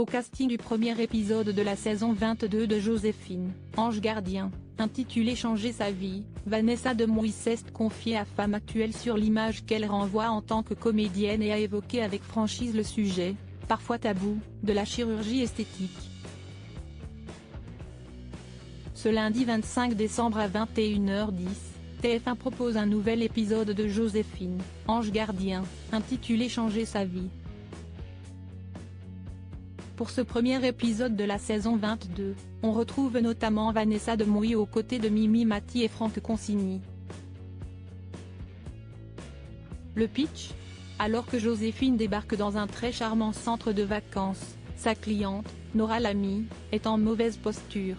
Au casting du premier épisode de la saison 22 de Joséphine, Ange Gardien, intitulé Changer sa vie, Vanessa Demouy s'est confiée à Femme Actuelle sur l'image qu'elle renvoie en tant que comédienne et a évoqué avec franchise le sujet, parfois tabou, de la chirurgie esthétique. Ce lundi 25 décembre à 21h10, TF1 propose un nouvel épisode de Joséphine, Ange Gardien, intitulé Changer sa vie. Pour ce premier épisode de la saison 22, on retrouve notamment Vanessa Demouy aux côtés de Mimi Mati et Franck Consigny. Le pitch ? Alors que Joséphine débarque dans un très charmant centre de vacances, sa cliente, Nora Lamy, est en mauvaise posture.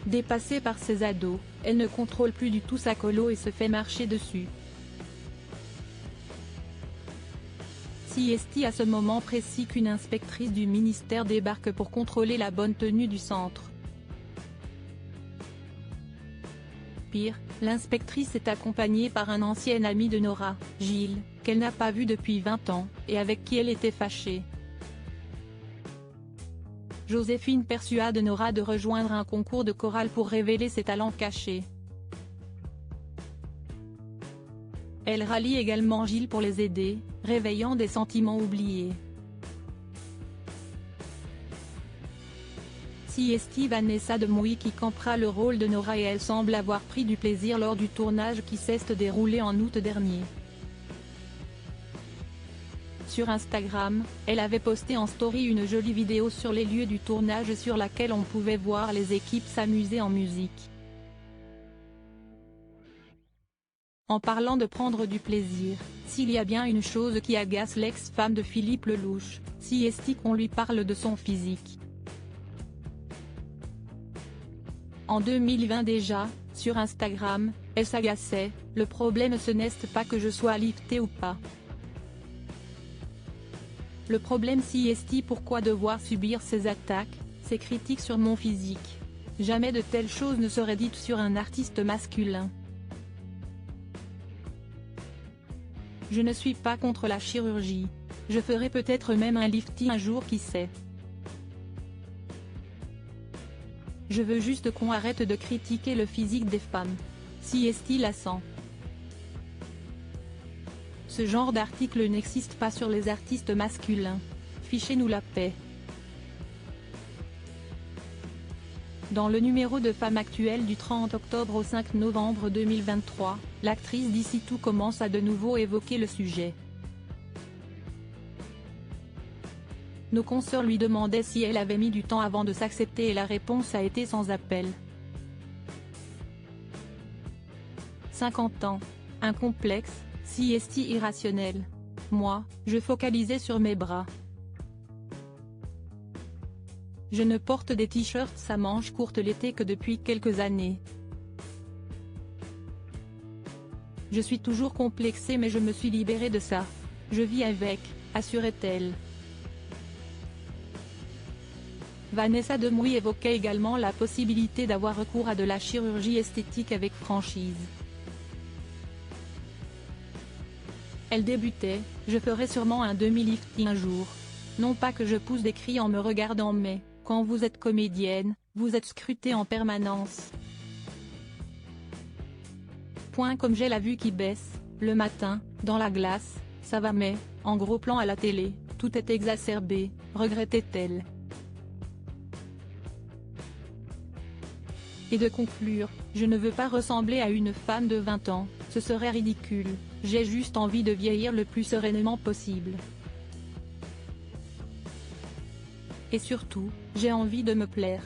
Dépassée par ses ados, elle ne contrôle plus du tout sa colo et se fait marcher dessus. C'est à ce moment précis qu'une inspectrice du ministère débarque pour contrôler la bonne tenue du centre. Pire, l'inspectrice est accompagnée par un ancien ami de Nora, Gilles, qu'elle n'a pas vu depuis 20 ans, et avec qui elle était fâchée. Joséphine persuade Nora de rejoindre un concours de chorale pour révéler ses talents cachés. Elle rallie également Gilles pour les aider, réveillant des sentiments oubliés. C'est Vanessa Demouy qui campera le rôle de Nora et elle semble avoir pris du plaisir lors du tournage qui s'est déroulé en août dernier. Sur Instagram, elle avait posté en story une jolie vidéo sur les lieux du tournage sur laquelle on pouvait voir les équipes s'amuser en musique. En parlant de prendre du plaisir, s'il y a bien une chose qui agace l'ex-femme de Philippe Lelouch, c'est qu'on lui parle de son physique. En 2020 déjà, sur Instagram, elle s'agaçait, « Le problème ce n'est pas que je sois liftée ou pas. Le problème c'est pourquoi devoir subir ces attaques, ces critiques sur mon physique. Jamais de telles choses ne seraient dites sur un artiste masculin. Je ne suis pas contre la chirurgie. Je ferai peut-être même un lifting un jour qui sait. Je veux juste qu'on arrête de critiquer le physique des femmes. C'est lassant. Ce genre d'article n'existe pas sur les artistes masculins. Fichez-nous la paix. » Dans le numéro de Femme Actuelle du 30 octobre au 5 novembre 2023, l'actrice d'ici tout commence à de nouveau évoquer le sujet. Nos consoeurs lui demandaient si elle avait mis du temps avant de s'accepter et la réponse a été sans appel. 50 ans. Un complexe, c'est irrationnel. Moi, je focalisais sur mes bras. Je ne porte des t-shirts à manches courtes l'été que depuis quelques années. Je suis toujours complexée mais je me suis libérée de ça. Je vis avec, assurait-elle. Vanessa Demouy évoquait également la possibilité d'avoir recours à de la chirurgie esthétique avec franchise. Elle débutait, « Je ferai sûrement un demi-lifting un jour. Non pas que je pousse des cris en me regardant mais, quand vous êtes comédienne, vous êtes scrutée en permanence. Comme j'ai la vue qui baisse, le matin, dans la glace, ça va mais, en gros plan à la télé, tout est exacerbé, regrettait-elle. » Et de conclure, « Je ne veux pas ressembler à une femme de 20 ans, ce serait ridicule, j'ai juste envie de vieillir le plus sereinement possible. Et surtout, j'ai envie de me plaire. »